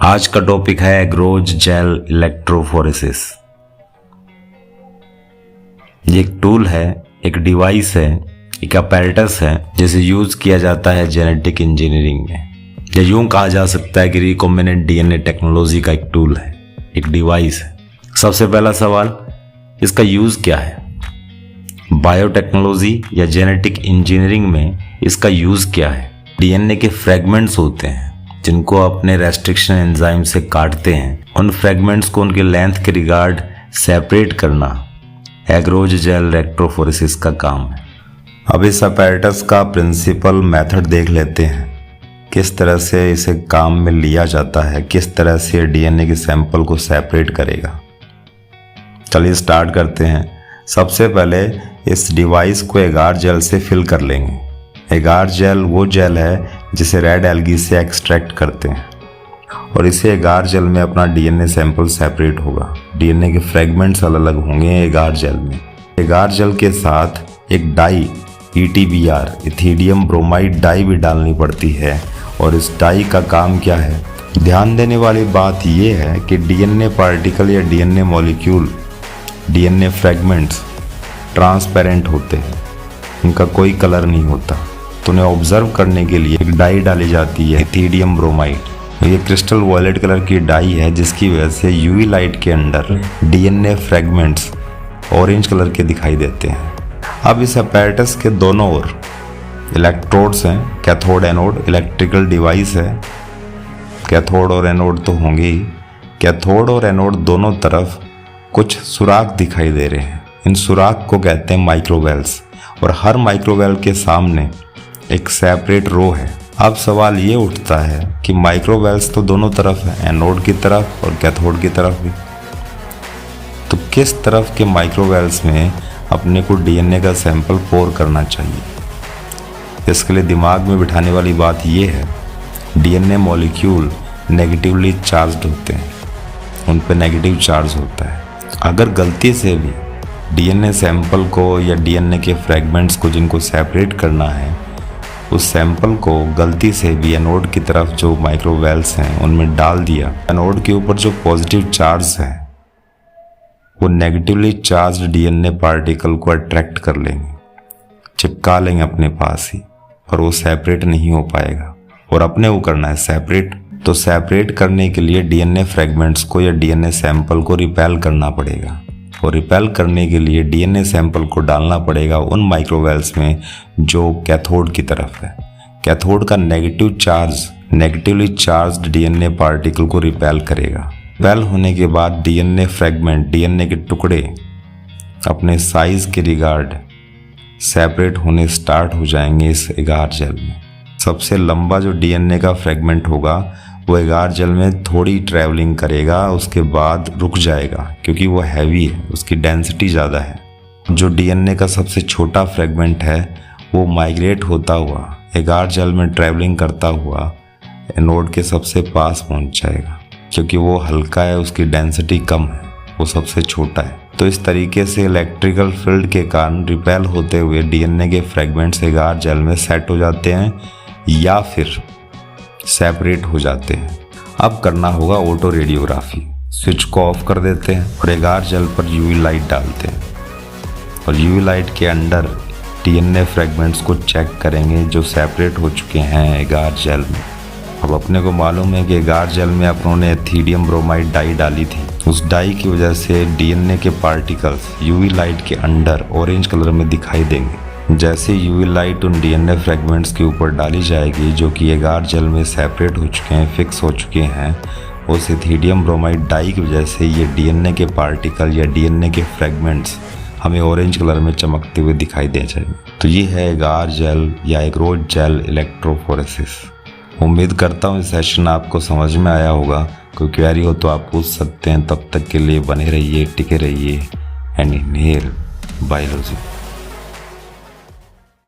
आज का टॉपिक है एग्रोज जेल इलेक्ट्रोफोरेसिस। ये एक टूल है, एक डिवाइस है, एक अपैरेटस है जिसे यूज किया जाता है जेनेटिक इंजीनियरिंग में। या यूं कहा जा सकता है कि रिकॉम्बिनेंट डीएनए टेक्नोलॉजी का एक टूल है, एक डिवाइस है। सबसे पहला सवाल, इसका यूज क्या है? बायोटेक्नोलॉजी या जेनेटिक इंजीनियरिंग में इसका यूज क्या है? डीएनए के फ्रेगमेंट्स होते हैं जिनको अपने रेस्ट्रिक्शन एंजाइम से काटते हैं। उन फ्रेगमेंट्स को उनके लेंथ के रिगार्ड सेपरेट करना एग्रोज जेल इलेक्ट्रोफोरेसिस का काम है। अब इस अपैरेटस का प्रिंसिपल मेथड देख लेते हैं, किस तरह से इसे काम में लिया जाता है, किस तरह से डीएनए के सैंपल को सेपरेट करेगा। चलिए स्टार्ट करते हैं। सबसे पहले इस डिवाइस को एगार जेल से फिल कर लेंगे। एगार जेल वो जेल है जिसे रेड एल्गी से एक्सट्रैक्ट करते हैं और इसे एगार जेल में अपना डीएनए सैंपल सेपरेट होगा। डीएनए के फ्रेगमेंट्स अलग अलग होंगे एगार जेल में। एगार जेल के साथ एक dye ETBr ethidium bromide dye भी डालनी पड़ती है। और इस डाई का काम क्या है? ध्यान देने वाली बात यह है कि डीएनए पार्टिकल या DNA molecule, DNA fragments transparent होते हैं, इनका कोई कलर नहीं होता। तो उन्हें ऑब्जर्व करने के लिए एक डाई डाली जाती है इथीडियम ब्रोमाइड। ये क्रिस्टल वॉयलेट कलर की डाई है जिसकी वजह से यूवी लाइट के अंदर डीएनए फ्रेगमेंट्स ऑरेंज कलर के दिखाई देते हैं। अब इस अपैरेटस के दोनों ओर इलेक्ट्रोड्स हैं, कैथोड एनोड, इलेक्ट्रिकल डिवाइस है। कैथोड और एनोड तो होंगे ही। कैथोड और एनोड दोनों तरफ कुछ सुराख दिखाई दे रहे हैं। इन सुराख को कहते हैं माइक्रोवेल्स और हर माइक्रोवेल के सामने एक सेपरेट रो है। अब सवाल ये उठता है कि माइक्रोवेल्स तो दोनों तरफ है, एनोड की तरफ और कैथोड की तरफ भी। तो किस तरफ के माइक्रोवेल्स में अपने को डीएनए का सैंपल पोर करना चाहिए? इसके लिए दिमाग में बिठाने वाली बात यह है, डीएनए मॉलिक्यूल नेगेटिवली चार्ज्ड होते हैं, उन पे नेगेटिव चार्ज होता है। अगर गलती से भी डीएनए सैंपल को या डीएनए के फ्रेगमेंट्स को जिनको सेपरेट करना है, उस सैंपल को गलती से भी एनोड की तरफ जो माइक्रोवेल्स हैं उनमें डाल दिया, एनोड के ऊपर जो पॉजिटिव चार्ज है वो नेगेटिवली चार्ज्ड डीएनए पार्टिकल को अट्रैक्ट कर लेंगे, चिपका लेंगे अपने पास ही, और वो सेपरेट नहीं हो पाएगा। और अपने को करना है सेपरेट, तो सेपरेट करने के लिए डीएनए फ्रेगमेंट्स को या डीएनए सैंपल को रिपेल करना पड़ेगा। और रिपेल करने के लिए डीएनए सैंपल को डालना पड़ेगा उन माइक्रोवेल्स में जो कैथोड की तरफ है। कैथोड का negative charge negatively charged DNA particle को रिपेल करेगा। रिपेल होने के बाद डीएनए फ्रेगमेंट, डीएनए के टुकड़े अपने साइज के रिगार्ड सेपरेट होने स्टार्ट हो जाएंगे इस एगार जेल में। सबसे लंबा जो डीएनए का फ्रेगमेंट होगा वो एगार जेल में थोड़ी ट्रैवलिंग करेगा, उसके बाद रुक जाएगा क्योंकि वो हैवी है, उसकी डेंसिटी ज़्यादा है। जो डीएनए का सबसे छोटा फ्रेगमेंट है वो माइग्रेट होता हुआ एगार जेल में ट्रैवलिंग करता हुआ एनोड के सबसे पास पहुंच जाएगा। क्योंकि वो हल्का है, उसकी डेंसिटी कम है, वो सबसे छोटा है। तो इस तरीके से इलेक्ट्रिकल फील्ड के कारण रिपेल होते हुए डीएनए के फ्रेगमेंट्स एगार जेल में सेट हो जाते हैं या फिर सेपरेट हो जाते हैं। अब करना होगा ऑटो रेडियोग्राफी। स्विच को ऑफ कर देते हैं और एगार जेल पर यूवी लाइट डालते हैं और यूवी लाइट के अंदर डीएनए फ्रेगमेंट्स को चेक करेंगे जो सेपरेट हो चुके हैं एगार जेल में। अब अपने को मालूम है कि एगार जेल में अपनों इथीडियम ब्रोमाइड डाई डाली थी। उस डाई की वजह से डीएनए के पार्टिकल्स यूवी लाइट के अंदर ऑरेंज कलर में दिखाई देंगे। जैसे यूवी लाइट उन डीएनए फ्रेगमेंट्स के ऊपर डाली जाएगी जो कि एगार जेल में सेपरेट हो चुके हैं, फिक्स हो चुके हैं, उस इथीडियम ब्रोमाइड डाई की वजह से ये डीएनए के पार्टिकल या डीएनए के फ्रेगमेंट्स हमें ऑरेंज कलर में चमकते हुए दिखाई दे जाएंगे। तो ये है एगार जेल या एग्रोज जेल इलेक्ट्रोफोरेसिस। उम्मीद करता हूँ इस सेशन आपको समझ में आया होगा। कोई क्वेरी हो तो आप पूछ सकते हैं। तब तक के लिए बने रहिए, टिके रहिए एंड इनहेल बायोलॉजी।